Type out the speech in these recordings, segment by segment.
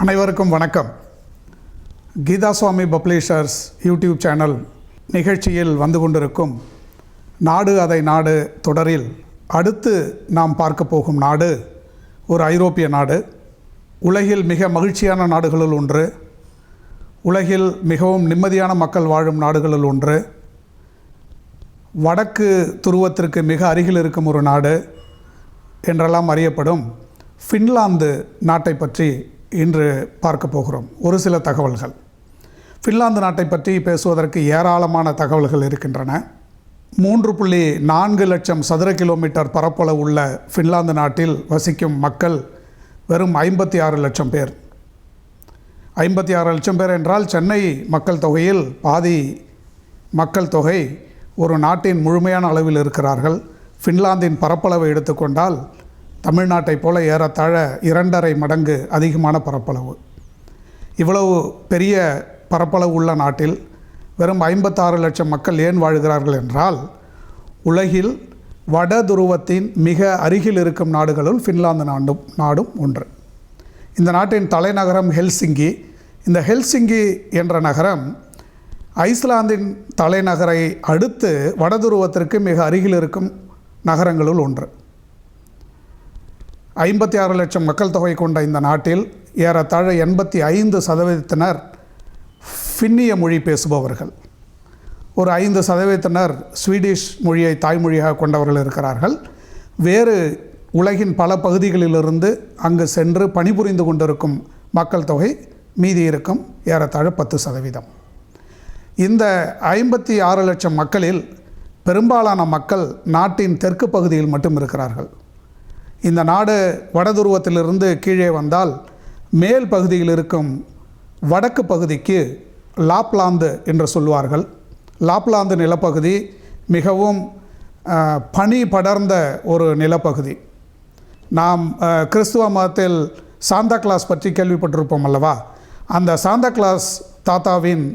அனைவருக்கும் வணக்கம். கீதா சுவாமி publishers YouTube channel நிகழ்ச்சியில் வந்து கொண்டிருக்கும் நாடு அதை நாடு தொடரில் அடுத்து நாம் பார்க்க போகும் நாடு ஒரு ஐரோப்பிய நாடு. உலகில் மிக மகிழ்ச்சியான நாடுகளுள் ஒன்று, உலகில் மிகவும் நிம்மதியான மக்கள் வாழும் நாடுகளுள் ஒன்று, வடக்கு துருவத்திற்கு மிக அருகில் இருக்கும் ஒரு நாடு என்றெல்லாம் அறியப்படும் ஃபின்லாந்து நாட்டை பற்றி இன்று பார்க்க போகிறோம். ஒரு சில தகவல்கள். ஃபின்லாந்து நாட்டை பற்றி பேசுவதற்கு ஏராளமான தகவல்கள் இருக்கின்றன. 3.4 லட்சம் சதுர கிலோமீட்டர் பரப்பளவு உள்ள ஃபின்லாந்து நாட்டில் வசிக்கும் மக்கள் வெறும் 56 லட்சம் பேர். 56 லட்சம் பேர் என்றால் சென்னை மக்கள் தொகையில் பாதி மக்கள் தொகை ஒரு நாட்டின் முழுமையான அளவில் இருக்கிறார்கள். ஃபின்லாந்தின் பரப்பளவை எடுத்துக்கொண்டால் தமிழ்நாட்டை போல ஏறத்தாழ 2.5 மடங்கு அதிகமான பரப்பளவு. இவ்வளவு பெரிய பரப்பளவு உள்ள நாட்டில் வெறும் 56 லட்சம் மக்கள் ஏன் வாழ்கிறார்கள் என்றால், உலகில் வட துருவத்தின் மிக அருகில் இருக்கும் நாடுகளுள் ஃபின்லாந்து நாடும் ஒன்று. இந்த நாட்டின் தலைநகரம் ஹெல்சிங்கி. இந்த ஹெல்சிங்கி என்ற நகரம் ஐஸ்லாந்தின் தலைநகரை அடுத்து வட துருவத்திற்கு மிக அருகில் இருக்கும் நகரங்களுள் ஒன்று. 56 லட்சம் மக்கள் தொகை கொண்ட இந்த நாட்டில் ஏறத்தாழ 85% ஃபின்னிய மொழி பேசுபவர்கள். ஒரு 5% ஸ்வீடிஷ் மொழியை தாய்மொழியாக கொண்டவர்கள் இருக்கிறார்கள். வேறு உலகின் பல பகுதிகளிலிருந்து அங்கு சென்று பணிபுரிந்து கொண்டிருக்கும் மக்கள் தொகை மீதி இருக்கும் ஏறத்தாழ 10%. இந்த 56 லட்சம் மக்களில் பெரும்பாலான மக்கள் நாட்டின் தெற்கு பகுதியில் மட்டும் இருக்கிறார்கள். இந்த நாடு வடதுருவத்திலிருந்து கீழே வந்தால் மேல் பகுதியில் இருக்கும் வடக்கு பகுதிக்கு லாப்லாந்து என்று சொல்வார்கள். லாப்லாந்து நிலப்பகுதி மிகவும் பனி படர்ந்த ஒரு நிலப்பகுதி. நாம் கிறிஸ்துவ மதத்தில் சாந்தா கிளாஸ் பற்றி கேள்விப்பட்டிருப்போம் அல்லவா? அந்த சாந்தா கிளாஸ் தாத்தாவின்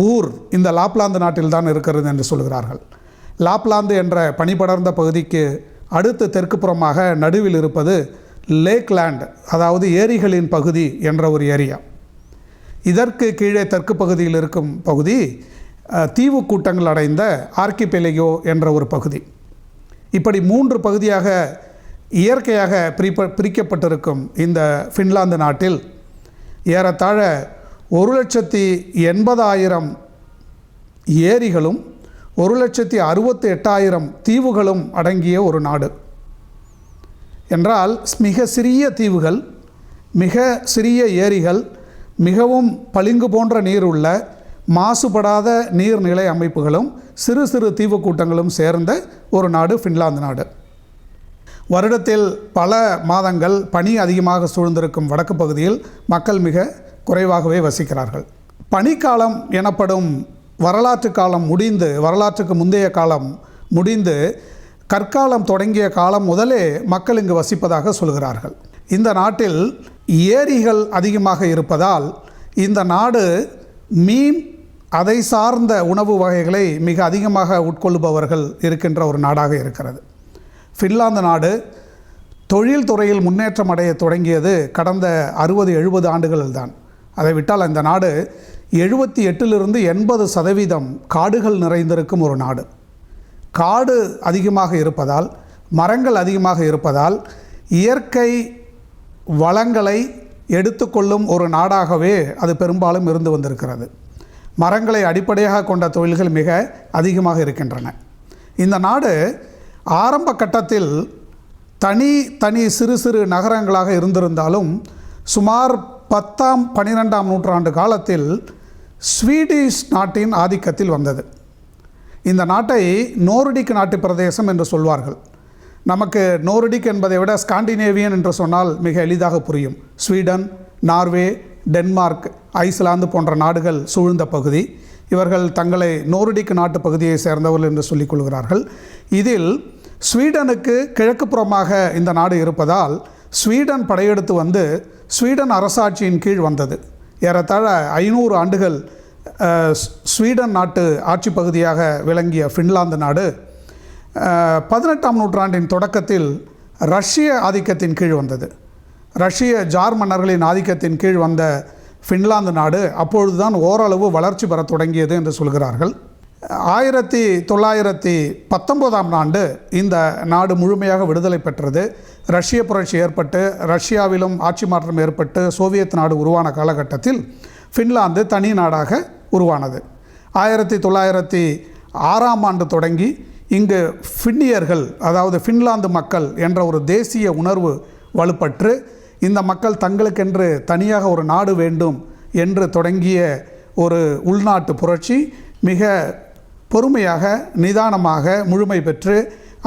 ஊர் இந்த லாப்லாந்து நாட்டில் தான் இருக்கிறது என்று சொல்கிறார்கள். லாப்லாந்து என்ற பனி படர்ந்த பகுதிக்கு அடுத்து தெற்கு புறமாக நடுவில் இருப்பது லேக்லேண்ட், அதாவது ஏரிகளின் பகுதி என்ற ஒரு ஏரியா. இதற்கு கீழே தெற்கு பகுதியில் இருக்கும் பகுதி தீவு கூட்டங்கள் அடைந்த ஆர்கிபெலகோ என்ற ஒரு பகுதி. இப்படி 3 பகுதியாக இயற்கையாக பிரிக்கப்பட்டிருக்கும் இந்த ஃபின்லாந்து நாட்டில் ஏறத்தாழ 1,80,000 ஏரிகளும் 1,68,000 தீவுகளும் அடங்கிய ஒரு நாடு என்றால், மிக சிறிய தீவுகள், மிக சிறிய ஏரிகள், மிகவும் பளிங்கு போன்ற நீர் உள்ள மாசுபடாத நீர்நிலை அமைப்புகளும் சிறு சிறு தீவு கூட்டங்களும் சேர்ந்த ஒரு நாடு ஃபின்லாந்து நாடு. வருடத்தில் பல மாதங்கள் பனி அதிகமாக சூழ்ந்திருக்கும் வடக்கு பகுதியில் மக்கள் மிக குறைவாகவே வசிக்கிறார்கள். பனிக்காலம் எனப்படும் வரலாற்று காலம் முடிந்து, வரலாற்றுக்கு முந்தைய காலம் முடிந்து கற்காலம் தொடங்கிய காலம் முதலே மக்கள் இங்கு வசிப்பதாக சொல்கிறார்கள். இந்த நாட்டில் ஏரிகள் அதிகமாக இருப்பதால் இந்த நாடு மீன், அதை சார்ந்த உணவு வகைகளை மிக அதிகமாக உட்கொள்பவர்கள் இருக்கின்ற ஒரு நாடாக இருக்கிறது. ஃபின்லாந்து நாடு தொழில்துறையில் முன்னேற்றம் அடைய தொடங்கியது கடந்த 60-70 ஆண்டுகளில் தான். அதை விட்டால் இந்த நாடு 78லிருந்து 80% காடுகள் நிறைந்திருக்கும் ஒரு நாடு. காடு அதிகமாக இருப்பதால், மரங்கள் அதிகமாக இருப்பதால் இயற்கை வளங்களை எடுத்துக்கொள்ளும் ஒரு நாடாகவே அது பெரும்பாலும் இருந்து வந்திருக்கிறது. மரங்களை அடிப்படையாக கொண்ட தொழில்கள் மிக அதிகமாக இருக்கின்றன. இந்த நாடு ஆரம்ப கட்டத்தில் தனி சிறு சிறு நகரங்களாக இருந்திருந்தாலும் சுமார் 10ஆம் 12ஆம் நூற்றாண்டு காலத்தில் ஸ்வீடிஷ் நாட்டின் ஆதிக்கத்தில் வந்தது. இந்த நாட்டை நோர்டிக் நாட்டு பிரதேசம் என்று சொல்வார்கள். நமக்கு நோர்டிக் என்பதை விட ஸ்காண்டினேவியன் என்று சொன்னால் மிக எளிதாக புரியும். ஸ்வீடன், நார்வே, டென்மார்க், ஐஸ்லாந்து போன்ற நாடுகள் சூழ்ந்த பகுதி. இவர்கள் தங்களை நோர்டிக் நாட்டு பகுதியை சேர்ந்தவர்கள் என்று சொல்லிக் கொள்கிறார்கள். இதில் ஸ்வீடனுக்கு கிழக்கு புறமாக இந்த நாடு இருப்பதால் ஸ்வீடன் படையெடுத்து வந்து ஸ்வீடன் அரசாட்சியின் கீழ் வந்தது. ஏறத்தாழ 500 ஆண்டுகள் ஸ்வீடன் நாட்டு ஆட்சி பகுதியாக விளங்கிய ஃபின்லாந்து நாடு 18ஆம் நூற்றாண்டின் தொடக்கத்தில் ரஷ்ய ஆதிக்கத்தின் கீழ் வந்தது. ரஷ்ய ஜார் மன்னர்களின் ஆதிக்கத்தின் கீழ் வந்த ஃபின்லாந்து நாடு அப்பொழுதுதான் ஓரளவு வளர்ச்சி பெற தொடங்கியது என்று சொல்கிறார்கள். 1919ஆம் ஆண்டு இந்த நாடு முழுமையாக விடுதலை பெற்றது. ரஷ்ய புரட்சி ஏற்பட்டு ரஷ்யாவிலும் ஆட்சி மாற்றம் ஏற்பட்டு சோவியத் நாடு உருவான காலகட்டத்தில் ஃபின்லாந்து தனி நாடாக உருவானது. 1906ஆம் ஆண்டு தொடங்கி இங்கு ஃபின்னியர்கள், அதாவது ஃபின்லாந்து மக்கள் என்ற ஒரு தேசிய உணர்வு வலுப்பற்று இந்த மக்கள் தங்களுக்கென்று தனியாக ஒரு நாடு வேண்டும் என்று தொடங்கிய ஒரு உள்நாட்டு புரட்சி மிக பொறுமையாக நிதானமாக முழுமை பெற்று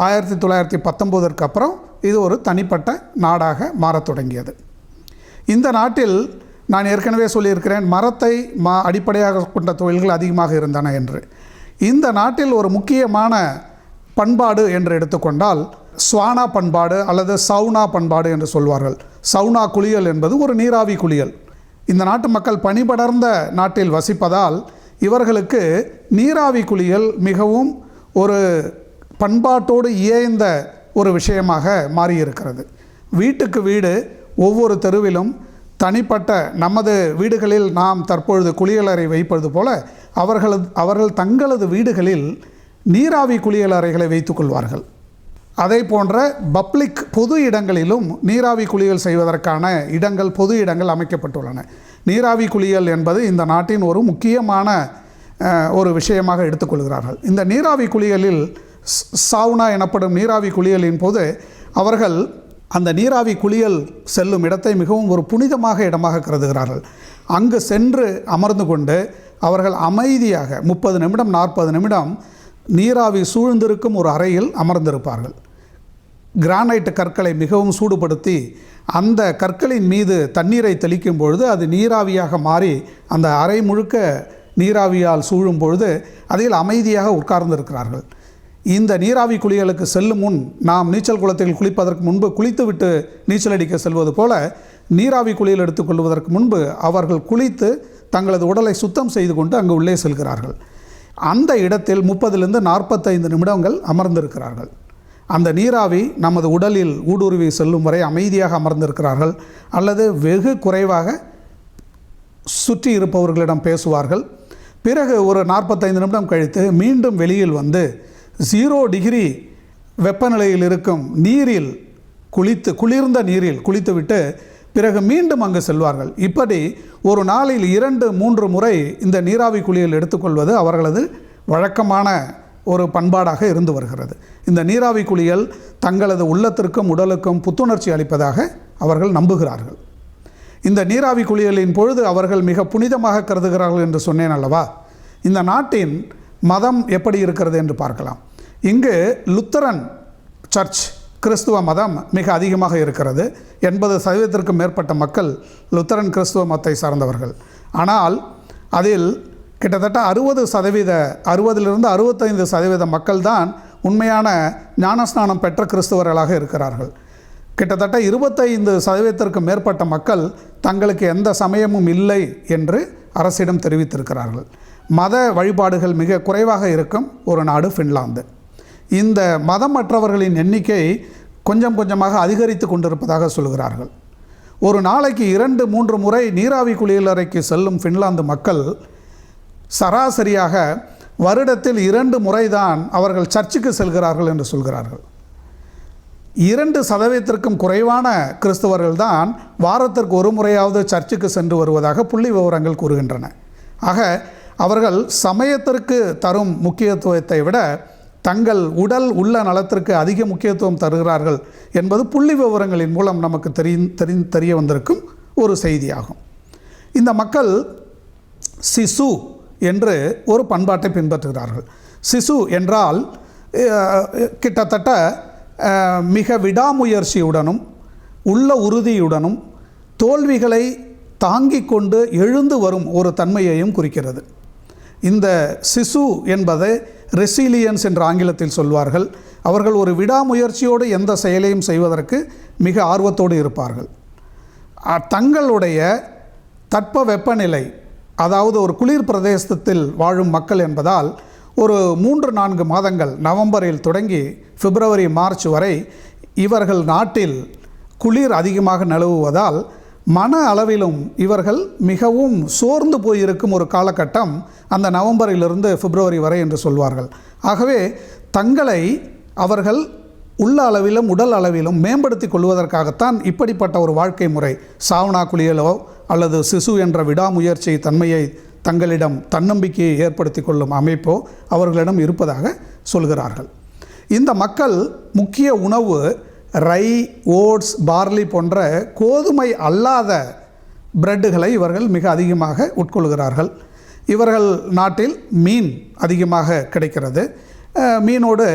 1919ற்கு அப்புறம் இது ஒரு தனிப்பட்ட நாடாக மாறத் தொடங்கியது. இந்த நாட்டில் நான் ஏற்கனவே சொல்லியிருக்கிறேன், மரத்தை அடிப்படையாக கொண்ட தொழில்கள் அதிகமாக இருந்தன என்று. இந்த நாட்டில் ஒரு முக்கியமான பண்பாடு என்று எடுத்துக்கொண்டால் ஸ்வானா பண்பாடு அல்லது சவுனா பண்பாடு என்று சொல்வார்கள். சவுனா குளியல் என்பது ஒரு நீராவி குளியல். இந்த நாட்டு மக்கள் பனிபடர்ந்த நாட்டில் வசிப்பதால் இவர்களுக்கு நீராவி குளியல் மிகவும் ஒரு பண்பாட்டோடு இயைந்த ஒரு விஷயமாக மாறியிருக்கிறது. வீட்டுக்கு வீடு, ஒவ்வொரு தெருவிலும் தனிப்பட்ட நமது வீடுகளில் நாம் தற்பொழுது குளியலறை வைப்பது போல அவர்கள் தங்களது வீடுகளில் நீராவி குளியலறைகளை வைத்துக்கொள்வார்கள். அதே போன்ற பப்ளிக் பொது இடங்களிலும் நீராவி குளியல் செய்வதற்கான இடங்கள், பொது இடங்கள் அமைக்கப்பட்டுள்ளன. நீராவி குளியல் என்பது இந்த நாட்டின் ஒரு முக்கியமான ஒரு விஷயமாக எடுத்துக்கொள்கிறார்கள். இந்த நீராவி குளியலில் சவுனா எனப்படும் நீராவி குளியலின் போது அவர்கள் அந்த நீராவி குளியல் செல்லும் இடத்தை மிகவும் ஒரு புனிதமாக இடமாக கருதுகிறார்கள். அங்கு சென்று அமர்ந்து கொண்டு அவர்கள் அமைதியாக 30 நிமிடம் 40 நிமிடம் நீராவி சூழ்ந்திருக்கும் ஒரு அறையில் அமர்ந்திருப்பார்கள். கிரானைட் கற்களை மிகவும் சூடுபடுத்தி அந்த கற்களின் மீது தண்ணீரை தெளிக்கும் பொழுது அது நீராவியாக மாறி அந்த அறை முழுக்க நீராவியால் சூழும் பொழுது அதில் அமைதியாக உட்கார்ந்திருக்கிறார்கள். இந்த நீராவி குளியலுக்கு செல்லும் முன் நாம் நீச்சல் குளத்தில் குளிப்பதற்கு முன்பு குளித்துவிட்டு நீச்சல் அடிக்க செல்வது போல நீராவி குளியல் எடுத்துக்கொள்வதற்கு முன்பு அவர்கள் குளித்து தங்களது உடலை சுத்தம் செய்து கொண்டு அங்கு உள்ளே செல்கிறார்கள். அந்த இடத்தில் 30லிருந்து 45 நிமிடங்கள் அமர்ந்திருக்கிறார்கள். அந்த நீராவி நமது உடலில் ஊடுருவி செல்லும் வரை அமைதியாக அமர்ந்திருக்கிறார்கள். அல்லது வெகு குறைவாக சுற்றி இருப்பவர்களிடம் பேசுவார்கள். பிறகு ஒரு 45 நிமிடம் கழித்து மீண்டும் வெளியில் வந்து 0 டிகிரி வெப்பநிலையில் இருக்கும் நீரில் குளிர்ந்த நீரில் குளித்துவிட்டு பிறகு மீண்டும் அங்கு செல்வார்கள். இப்படி ஒரு நாளில் 2-3 முறை இந்த நீராவி குளியல் எடுத்துக்கொள்வது அவர்களது வழக்கமான ஒரு பண்பாடாக இருந்து வருகிறது. இந்த நீராவி குளியல் தங்களது உள்ளத்திற்கும் உடலுக்கும் புத்துணர்ச்சி அளிப்பதாக அவர்கள் நம்புகிறார்கள். இந்த நீராவி குளியலின் பொழுது அவர்கள் மிக புனிதமாக கருதுகிறார்கள் என்று சொன்னேன் அல்லவா. இந்த நாட்டின் மதம் எப்படி இருக்கிறது என்று பார்க்கலாம். இங்கு லுத்தரன் சர்ச், கிறிஸ்துவ மதம் மிக அதிகமாக இருக்கிறது. 80% மேற்பட்ட மக்கள் லுத்தரன் கிறிஸ்துவ மதத்தை சார்ந்தவர்கள். ஆனால் அதில் கிட்டத்தட்ட 60% 65% மக்கள் தான் உண்மையான ஞானஸ்நானம் பெற்ற கிறிஸ்தவர்களாக இருக்கிறார்கள். கிட்டத்தட்ட 25% மேற்பட்ட மக்கள் தங்களுக்கு எந்த சமயமும் இல்லை என்று அரசிடம் தெரிவித்திருக்கிறார்கள். மத வழிபாடுகள் மிக குறைவாக இருக்கும் ஒரு நாடு ஃபின்லாந்து. இந்த மதமற்றவர்களின் எண்ணிக்கை கொஞ்சம் கொஞ்சமாக அதிகரித்து கொண்டிருப்பதாக சொல்கிறார்கள். ஒரு நாளைக்கு 2-3 முறை நீராவி குளியலறைக்கு செல்லும் ஃபின்லாந்து மக்கள் சராசரியாக வருடத்தில் 2 முறைதான் அவர்கள் சர்ச்சுக்கு செல்கிறார்கள் என்று சொல்கிறார்கள். 2% குறைவான கிறிஸ்தவர்கள் தான் வாரத்திற்கு ஒரு முறையாவது சர்ச்சுக்கு சென்று வருவதாக புள்ளி விவரங்கள் கூறுகின்றன. ஆக அவர்கள் சமயத்திற்கு தரும் முக்கியத்துவத்தை விட தங்கள் உடல் உள்ள நலத்திற்கு அதிக முக்கியத்துவம் தருகிறார்கள் என்பது புள்ளி விவரங்களின் மூலம் நமக்கு தெரிய வந்திருக்கும் ஒரு செய்தியாகும். இந்த மக்கள் சிசு என்று ஒரு பண்பாட்டை பின்பற்றுகிறார்கள். சிசு என்றால் கிட்டத்தட்ட மிக விடாமுயற்சியுடனும் உள்ள உறுதியுடனும் தோல்விகளை தாங்கிக் கொண்டு எழுந்து வரும் ஒரு தன்மையையும் குறிக்கிறது. இந்த சிசு என்பது ரெசிலியன்ஸ் என்று ஆங்கிலத்தில் சொல்வார்கள். அவர்கள் ஒரு விடாமுயற்சியோடு எந்த செயலையும் செய்வதற்கு மிக ஆர்வத்தோடு இருப்பார்கள். தங்களுடைய தட்ப வெப்பநிலை, அதாவது ஒரு குளிர் பிரதேசத்தில் வாழும் மக்கள் என்பதால் ஒரு 3-4 மாதங்கள், நவம்பரில் தொடங்கி பிப்ரவரி மார்ச் வரை இவர்கள் நாட்டில் குளிர் அதிகமாக நிலவுவதால் மன அளவிலும் இவர்கள் மிகவும் சோர்ந்து போயிருக்கும் ஒரு காலகட்டம் அந்த நவம்பரிலிருந்து பிப்ரவரி வரை என்று சொல்வார்கள். ஆகவே தங்களை அவர்கள் உள்ள அளவிலும் உடல் அளவிலும் மேம்படுத்தி கொள்வதற்காகத்தான் இப்படிப்பட்ட ஒரு வாழ்க்கை முறை, சாவனா குளியலோ அல்லது சிசு என்ற விடாமுயற்சி தன்மையை தங்களிடம் தன்னம்பிக்கையை ஏற்படுத்தி கொள்ளும் அமைப்போ அவர்களிடம் இருப்பதாக சொல்கிறார்கள். இந்த மக்கள் முக்கிய உணவு ரை, ஓட்ஸ், பார்லி போன்ற கோதுமை அல்லாத பிரெட்டுகளை இவர்கள் மிக அதிகமாக உட்கொள்கிறார்கள். இவர்கள் நாட்டில் மீன் அதிகமாக கிடைக்கிறது. மீனோடு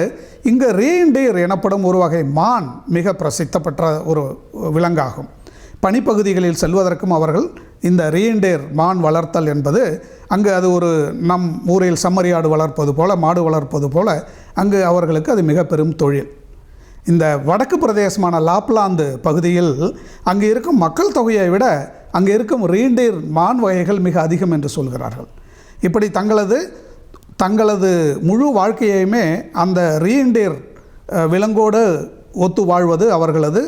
இங்கு ரீண்டீர் எனப்படும் ஒரு வகை மான் மிக பிரசித்தி பெற்ற ஒரு விலங்காகும். பனிப்பகுதிகளில் செல்வதற்கும் அவர்கள் இந்த ரீண்டீர் மான் வளர்த்தல் என்பது அங்கு அது ஒரு நம் ஊரில் செம்மறியாடு வளர்ப்பது போல, மாடு வளர்ப்பது போல அங்கு அவர்களுக்கு அது மிக பெரும் தொழில். இந்த வடக்கு பிரதேசமான லாப்லாந்து பகுதியில் அங்கு இருக்கும் மக்கள் தொகையை விட அங்கு இருக்கும் ரீண்டீர் மான் வகைகள் மிக அதிகம் என்று சொல்கிறார்கள். இப்படி தங்களது முழு வாழ்க்கையுமே அந்த ரீண்டீர் விலங்கோடு ஒத்து வாழ்வது அவர்களது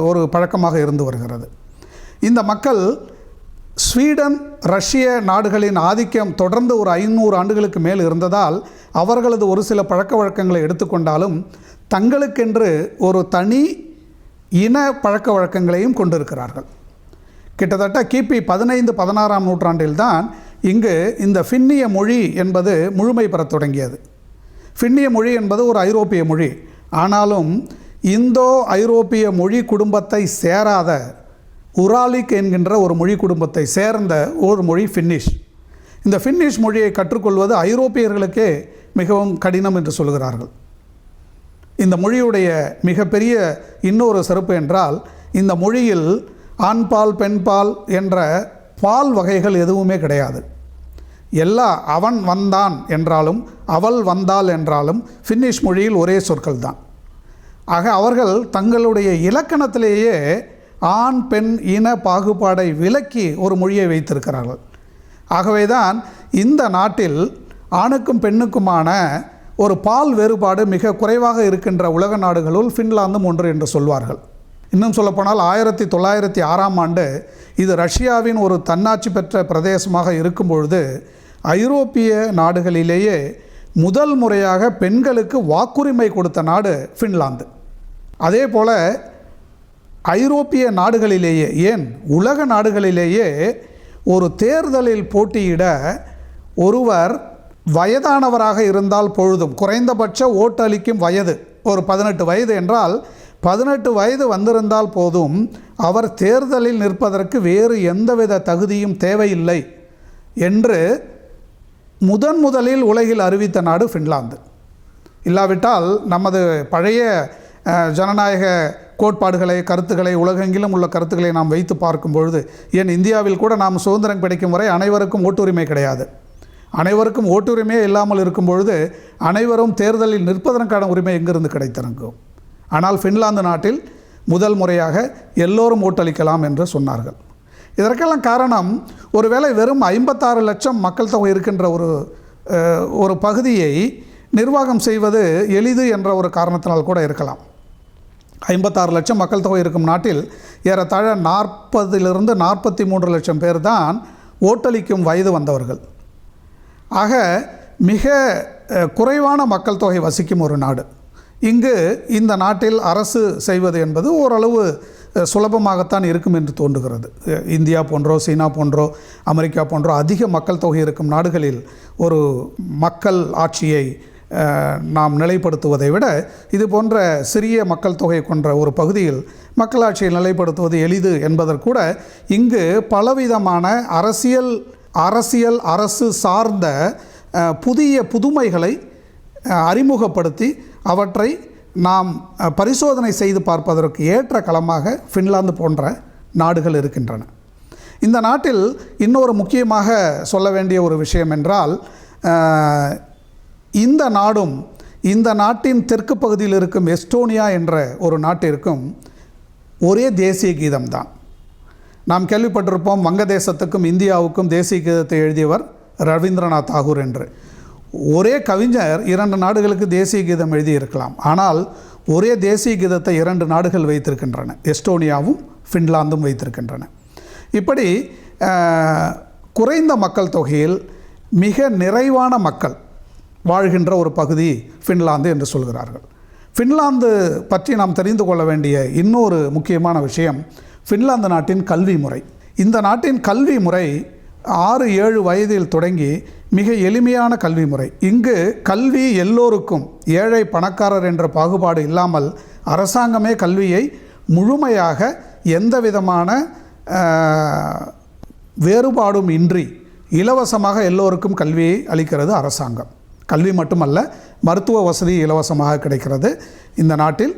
ஒரு பழக்கமாக இருந்து வருகிறது. இந்த மக்கள் ஸ்வீடன், ரஷ்ய நாடுகளின் ஆதிக்கம் தொடர்ந்து ஒரு 500 ஆண்டுகளுக்கு மேல் இருந்ததால் அவர்களது ஒரு சில பழக்க வழக்கங்களை எடுத்துக்கொண்டாலும் தங்களுக்கென்று ஒரு தனி இன பழக்க வழக்கங்களையும் கொண்டிருக்கிறார்கள். கிட்டத்தட்ட கிபி 15-16ஆம் நூற்றாண்டில்தான் இங்கு இந்த ஃபின்னிய மொழி என்பது முழுமை பெறத் தொடங்கியது. ஃபின்னிய மொழி என்பது ஒரு ஐரோப்பிய மொழி. ஆனாலும் இந்தோ ஐரோப்பிய மொழி குடும்பத்தை சேராத உராலிக் என்கின்ற ஒரு மொழி குடும்பத்தை சேர்ந்த ஒரு மொழி ஃபின்னிஷ். இந்த ஃபின்னிஷ் மொழியை கற்றுக்கொள்வது ஐரோப்பியர்களுக்கே மிகவும் கடினம் என்று சொல்கிறார்கள். இந்த மொழியுடைய மிகப்பெரிய இன்னொரு சிறப்பு என்றால் இந்த மொழியில் ஆண்பால், பெண்பால் என்ற பால் வகைகள் எதுவுமே கிடையாது. அவன் வந்தான் என்றாலும் அவள் வந்தாள் என்றாலும் ஃபின்னிஷ் மொழியில் ஒரே சொற்கள் தான். ஆக அவர்கள் தங்களுடைய இலக்கணத்திலேயே ஆண் பெண் இன பாகுபாடை விலக்கி ஒரு மொழியை வைத்திருக்கிறார்கள். ஆகவேதான் இந்த நாட்டில் ஆணுக்கும் பெண்ணுக்குமான ஒரு பால் வேறுபாடு மிக குறைவாக இருக்கின்ற உலக நாடுகளுள் ஃபின்லாந்தும் ஒன்று என்று சொல்வார்கள். இன்னும் சொல்லப்போனால் 1906ஆம் ஆண்டு இது ரஷ்யாவின் ஒரு தன்னாட்சி பெற்ற பிரதேசமாக இருக்கும் பொழுது ஐரோப்பிய நாடுகளிலேயே முதல் முறையாக பெண்களுக்கு வாக்குரிமை கொடுத்த நாடு ஃபின்லாந்து. அதே போல் ஐரோப்பிய நாடுகளிலேயே, ஏன் உலக நாடுகளிலேயே ஒரு தேர்தலில் போட்டியிட ஒருவர் வயதானவராக இருந்தால் பொழுதும் குறைந்தபட்ச ஓட்டளிக்கும் வயது ஒரு 18 வயது என்றால் 18 வயது வந்திருந்தால் போதும் அவர் தேர்தலில் நிற்பதற்கு வேறு எந்தவித தகுதியும் தேவையில்லை என்று முதலில் உலகில் அறிவித்த நாடு ஃபின்லாந்து. இல்லாவிட்டால் நமது பழைய ஜனநாயக கோட்பாடுகளை, கருத்துக்களை, உலகெங்கிலும் உள்ள கருத்துக்களை நாம் வைத்து பார்க்கும் பொழுது, ஏன் இந்தியாவில் கூட நாம் சுதந்திரம் கிடைக்கும் வரை அனைவருக்கும் ஓட்டுரிமை கிடையாது. அனைவருக்கும் ஓட்டுரிமையே இல்லாமல் இருக்கும் பொழுது அனைவரும் தேர்தலில் நிற்பதற்கான உரிமை எங்கிருந்து கிடைத்திருக்கும்? ஆனால் ஃபின்லாந்து நாட்டில் முதல் முறையாக எல்லோரும் ஓட்டளிக்கலாம் என்று சொன்னார்கள். இதற்கெல்லாம் காரணம் ஒருவேளை வெறும் 56 லட்சம் மக்கள் தொகை இருக்கின்ற ஒரு பகுதியை நிர்வாகம் செய்வது எளிது என்ற ஒரு காரணத்தினால் கூட இருக்கலாம். 56 லட்சம் மக்கள் தொகை இருக்கும் நாட்டில் ஏறத்தாழ 40 to 43 லட்சம் பேர் தான் ஓட்டளிக்கும் வயது வந்தவர்கள். ஆக மிக குறைவான மக்கள் தொகை வசிக்கும் ஒரு நாடு. இங்கு இந்த நாட்டில் அரசு செய்வது என்பது ஓரளவு சுலபமாகத்தான் இருக்கும் என்று தோன்றுகிறது. இந்தியா போன்றோ, சீனா போன்றோ, அமெரிக்கா போன்றோ அதிக மக்கள் தொகை இருக்கும் நாடுகளில் ஒரு மக்கள் ஆட்சியை நாம் நிலைப்படுத்துவதை விட இது போன்ற சிறிய மக்கள் தொகை கொண்ட ஒரு பகுதியில் மக்களாட்சியை நிலைப்படுத்துவது எளிது என்பதற்கூட இங்கு பலவிதமான அரசு சார்ந்த புதிய புதுமைகளை அறிமுகப்படுத்தி அவற்றை நாம் பரிசோதனை செய்து பார்ப்பதற்கு ஏற்ற களமாக ஃபின்லாந்து போன்ற நாடுகள் இருக்கின்றன. இந்த நாட்டில் இன்னொரு முக்கியமாக சொல்ல வேண்டிய ஒரு விஷயம் என்றால், இந்த நாட்டின் தெற்கு பகுதியில் இருக்கும் எஸ்டோனியா என்ற ஒரு நாட்டிற்கும் ஒரே தேசிய கீதம்தான். நாம் கேள்விப்பட்டிருப்போம், வங்கதேசத்துக்கும் இந்தியாவுக்கும் தேசிய கீதத்தை எழுதியவர் ரவீந்திரநாத் தாகூர் என்று. ஒரே கவிஞர் 2 நாடுகளுக்கு தேசிய கீதம் எழுதியிருக்கலாம். ஆனால் ஒரே தேசிய கீதத்தை 2 நாடுகள் வைத்திருக்கின்றன. எஸ்டோனியாவும் ஃபின்லாந்தும் வைத்திருக்கின்றன. இப்படி குறைந்த மக்கள் தொகையில் மிக நிறைவான மக்கள் வாழ்கின்ற ஒரு பகுதி ஃபின்லாந்து என்று சொல்கிறார்கள். ஃபின்லாந்து பற்றி நாம் தெரிந்து கொள்ள வேண்டிய இன்னொரு முக்கியமான விஷயம் ஃபின்லாந்து நாட்டின் கல்வி முறை. இந்த நாட்டின் கல்வி முறை 6-7 வயதில் தொடங்கி மிக எளிமையான கல்வி முறை. இங்கு கல்வி எல்லோருக்கும், ஏழை பணக்காரர் என்ற பாகுபாடு இல்லாமல் அரசாங்கமே கல்வியை முழுமையாக எந்த விதமான வேறுபாடும் இன்றி இலவசமாக எல்லோருக்கும் கல்வியை அளிக்கிறது அரசாங்கம். கல்வி மட்டுமல்ல, மருத்துவ வசதி இலவசமாக கிடைக்கிறது. இந்த நாட்டில்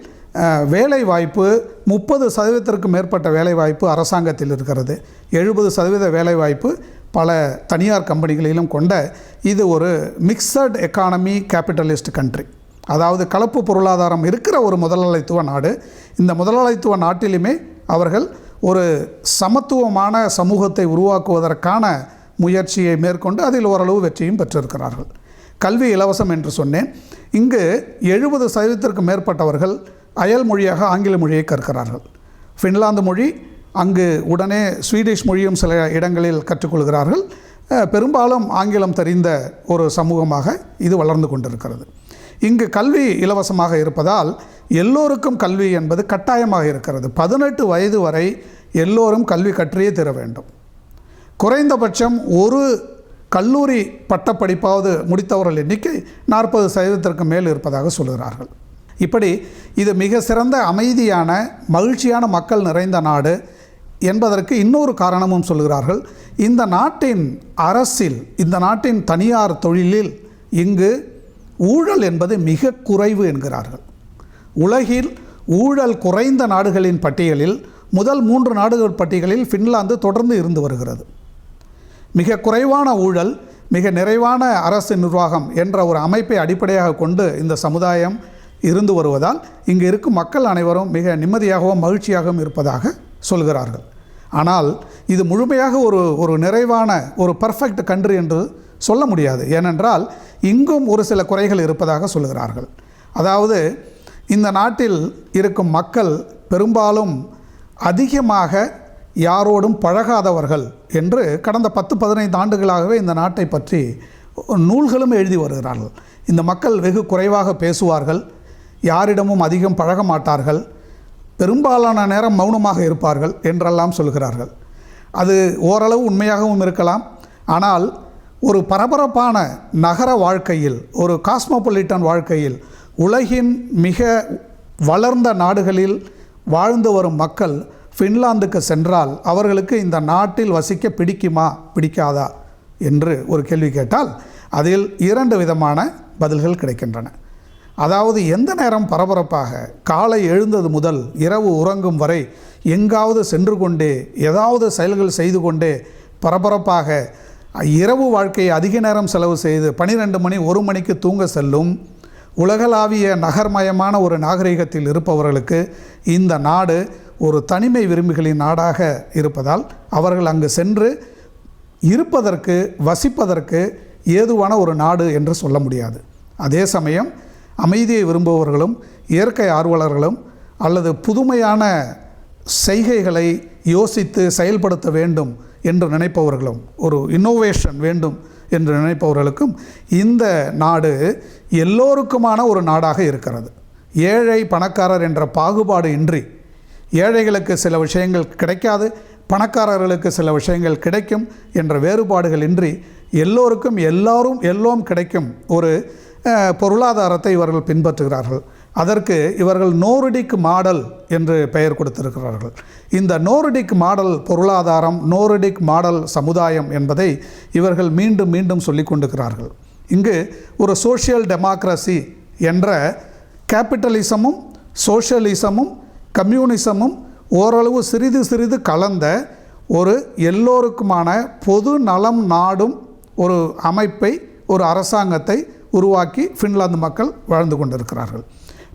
வேலை வாய்ப்பு 30% மேற்பட்ட வேலை வாய்ப்பு அரசாங்கத்தில் இருக்கிறது. 70% வேலை வாய்ப்பு பல தனியார் கம்பெனிகளிலும் கொண்ட இது ஒரு மிக்சட் எக்கானமி கேபிட்டலிஸ்ட் கண்ட்ரி. அதாவது கலப்பு பொருளாதாரம் இருக்கிற ஒரு முதலாளித்துவ நாடு. இந்த முதலாளித்துவ நாட்டிலுமே அவர்கள் ஒரு சமத்துவமான சமூகத்தை உருவாக்குவதற்கான முயற்சியை மேற்கொண்டு அதில் ஓரளவு வெற்றியும் பெற்றிருக்கிறார்கள். கல்வி இலவசம் என்று சொன்னேன். இங்கு 70% மேற்பட்டவர்கள் அயல் மொழியாக ஆங்கில மொழியை கற்கிறார்கள். ஃபின்லாந்து மொழி, அங்கு உடனே ஸ்வீடிஷ் மொழியும் சில இடங்களில் கற்றுக்கொள்கிறார்கள். பெரும்பாலும் ஆங்கிலம் தெரிந்த ஒரு சமூகமாக இது வளர்ந்து கொண்டிருக்கிறது. இங்கு கல்வி இலவசமாக இருப்பதால் எல்லோருக்கும் கல்வி என்பது கட்டாயமாக இருக்கிறது. 18 வயது வரை எல்லோரும் கல்வி கற்றியே தீர வேண்டும். குறைந்தபட்சம் ஒரு கல்லூரி பட்டப்படிப்பாவது முடித்தவர்கள் எண்ணிக்கை 40% மேல் இருப்பதாக சொல்கிறார்கள். இப்படி இது மிக சிறந்த அமைதியான மகிழ்ச்சியான மக்கள் நிறைந்த நாடு என்பதற்கு இன்னொரு காரணமும் சொல்கிறார்கள். இந்த நாட்டின் அரசில், இந்த நாட்டின் தனியார் தொழிலில் இங்கு ஊழல் என்பது மிக குறைவு என்கிறார்கள். உலகில் ஊழல் குறைந்த நாடுகளின் பட்டியலில் முதல் 3 நாடுகள் பட்டியலில் ஃபின்லாந்து தொடர்ந்து இருந்து வருகிறது. மிக குறைவான ஊழல், மிக நிறைவான அரசு நிர்வாகம் என்ற ஒரு அமைப்பை அடிப்படையாக கொண்டு இந்த சமுதாயம் இருந்து வருவதால் இங்கு இருக்கும் மக்கள் அனைவரும் மிக நிம்மதியாகவும் மகிழ்ச்சியாகவும் இருப்பதாக சொல்கிறார்கள். ஆனால் இது முழுமையாக ஒரு நிறைவான ஒரு பர்ஃபெக்ட் கண்ட்ரி என்று சொல்ல முடியாது. ஏனென்றால் இங்கும் ஒரு சில குறைகள் இருப்பதாக சொல்கிறார்கள். அதாவது இந்த நாட்டில் இருக்கும் மக்கள் பெரும்பாலும் அதிகமாக யாரோடும் பழகாதவர்கள் என்று கடந்த 10-15 ஆண்டுகளாகவே இந்த நாட்டை பற்றி நூல்களும் எழுதி வருகிறார்கள். இந்த மக்கள் வெகு குறைவாக பேசுவார்கள், யாரிடமும் அதிகம் பழக மாட்டார்கள், பெரும்பாலான நேரம் மௌனமாக இருப்பார்கள் என்றெல்லாம் சொல்கிறார்கள். அது ஓரளவு உண்மையாகவும் இருக்கலாம். ஆனால் ஒரு பரபரப்பான நகர வாழ்க்கையில், ஒரு காஸ்மோபாலிட்டன் வாழ்க்கையில், உலகின் மிக வளர்ந்த நாடுகளில் வாழ்ந்து வரும் மக்கள் ஃபின்லாந்துக்கு சென்றால் அவர்களுக்கு இந்த நாட்டில் வசிக்க பிடிக்குமா பிடிக்காதா என்று ஒரு கேள்வி கேட்டால் அதில் 2 விதமான பதில்கள் கிடைக்கின்றன. அதாவது எந்த நேரம் பரபரப்பாக, காலை எழுந்தது முதல் இரவு உறங்கும் வரை எங்காவது சென்று கொண்டே ஏதாவது செயல்கள் செய்து கொண்டே பரபரப்பாக இரவு வாழ்க்கையை அதிக நேரம் செலவு செய்து 12 மணி 1 மணிக்கு தூங்க செல்லும் உலகளாவிய நகர்மயமான ஒரு நாகரிகத்தில் இருப்பவர்களுக்கு இந்த நாடு ஒரு தனிமை விரும்பிகளின் நாடாக இருப்பதால் அவர்கள் அங்கு சென்று இருப்பதற்கு, வசிப்பதற்கு ஏதுவான ஒரு நாடு என்று சொல்ல முடியாது. அதே சமயம் அமைதியை விரும்புபவர்களும் இயற்கை ஆர்வலர்களும் அல்லது புதுமையான செய்கைகளை யோசித்து செயல்படுத்த வேண்டும் என்று நினைப்பவர்களும், ஒரு இன்னோவேஷன் வேண்டும் என்று நினைப்பவர்களுக்கும் இந்த நாடு எல்லோருக்குமான ஒரு நாடாக இருக்கிறது. ஏழை பணக்காரர் என்ற பாகுபாடு இன்றி, ஏழைகளுக்கு சில விஷயங்கள் கிடைக்காது, பணக்காரர்களுக்கு சில விஷயங்கள் கிடைக்கும் என்ற வேறுபாடுகள் இன்றி எல்லோருக்கும் எல்லாம் கிடைக்கும் ஒரு பொருளாதாரத்தை இவர்கள் பின்பற்றுகிறார்கள். அதற்கு இவர்கள் நோர்டிக் மாடல் என்று பெயர் கொடுத்திருக்கிறார்கள். இந்த நோர்டிக் மாடல் பொருளாதாரம், நோர்டிக் மாடல் சமுதாயம் என்பதை இவர்கள் மீண்டும் மீண்டும் சொல்லிக் கொண்டிருக்கிறார்கள். இங்கு ஒரு சோஷியல் டெமோக்ரஸி என்ற கேபிட்டலிசமும் சோஷியலிசமும் கம்யூனிசமும் ஓரளவு சிறிது சிறிது கலந்த ஒரு எல்லோருக்குமான பொது நலம் நாடும் ஒரு அமைப்பை, ஒரு அரசாங்கத்தை உருவாக்கி ஃபின்லாந்து மக்கள் வாழ்ந்து கொண்டிருக்கிறார்கள்.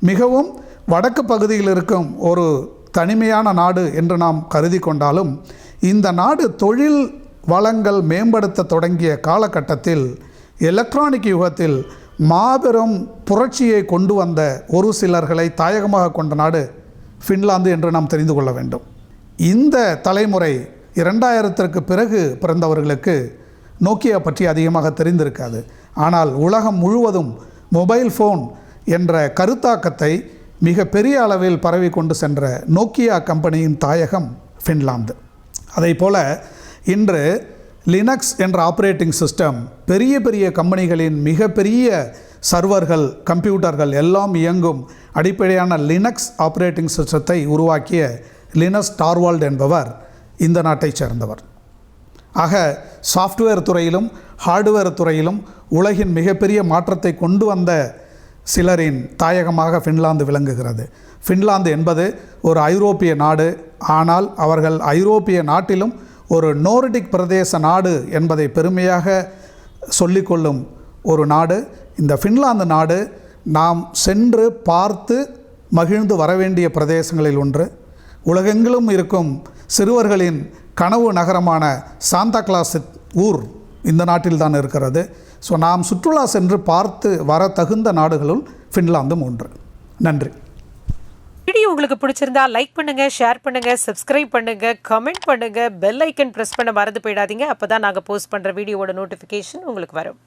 மிகவும் வடக்கு பகுதியில் இருக்கும் ஒரு தனிமையான நாடு என்று நாம் கருதி கொண்டாலும் இந்த நாடு தொழில் வளங்கள் மேம்படுத்த தொடங்கிய காலகட்டத்தில், எலக்ட்ரானிக் யுகத்தில் மாபெரும் புரட்சியை கொண்டு வந்த ஒரு சிலர்களை தாயகமாக கொண்ட நாடு ஃபின்லாந்து என்று நாம் தெரிந்து கொள்ள வேண்டும். இந்த தலைமுறை 2000ற்கு பிறகு பிறந்தவர்களுக்கு நோக்கியா பற்றி அதிகமாக தெரிந்திருக்காது. ஆனால் உலகம் முழுவதும் மொபைல் ஃபோன் என்ற கருத்தாக்கத்தை மிக பெரிய அளவில் பரவி கொண்டு சென்ற நோக்கியா கம்பெனியின் தாயகம் ஃபின்லாந்து. அதைப்போல இன்று லினக்ஸ் என்ற ஆப்ரேட்டிங் சிஸ்டம் பெரிய பெரிய கம்பெனிகளின் மிகப்பெரிய சர்வர்கள், கம்ப்யூட்டர்கள் எல்லாம் இயங்கும் அடிப்படையான லினக்ஸ் ஆப்ரேட்டிங் சிஸ்டத்தை உருவாக்கிய லினஸ் டார்வால்ட் என்பவர் இந்த நாட்டைச் சேர்ந்தவர். ஆக சாஃப்ட்வேர் துறையிலும் ஹார்ட்வேர் துறையிலும் உலகின் மிகப்பெரிய மாற்றத்தை கொண்டு வந்த சிலரின் தாயகமாக ஃபின்லாந்து விளங்குகிறது. ஃபின்லாந்து என்பது ஒரு ஐரோப்பிய நாடு. ஆனால் அவர்கள் ஐரோப்பிய நாட்டிலும் ஒரு நோர்டிக் பிரதேச நாடு என்பதை பெருமையாக சொல்லிக்கொள்ளும் ஒரு நாடு. இந்த ஃபின்லாந்து நாடு நாம் சென்று பார்த்து மகிழ்ந்து வரவேண்டிய பிரதேசங்களில் ஒன்று. உலகெங்கிலும் இருக்கும் சிறுவர்களின் கனவு நகரமான சாந்தா கிளாஸ் ஊர் இந்த நாட்டில் தான் இருக்கிறது. ஸோ நாம் சுற்றுலா சென்று பார்த்து வர தகுந்த நாடுகளுள் ஃபின்லாந்தும் ஒன்று. நன்றி. வீடியோ உங்களுக்கு பிடிச்சிருந்தா லைக் பண்ணுங்க, ஷேர் பண்ணுங்க, சப்ஸ்கிரைப் பண்ணுங்க, கமெண்ட் பண்ணுங்க, பெல் ஐக்கன் பிரஸ் பண்ண மறந்து போயிடாதீங்க. அப்பதான் நாங்கள் போஸ்ட் பண்ற வீடியோவோட நோட்டிஃபிகேஷன் உங்களுக்கு வரும்.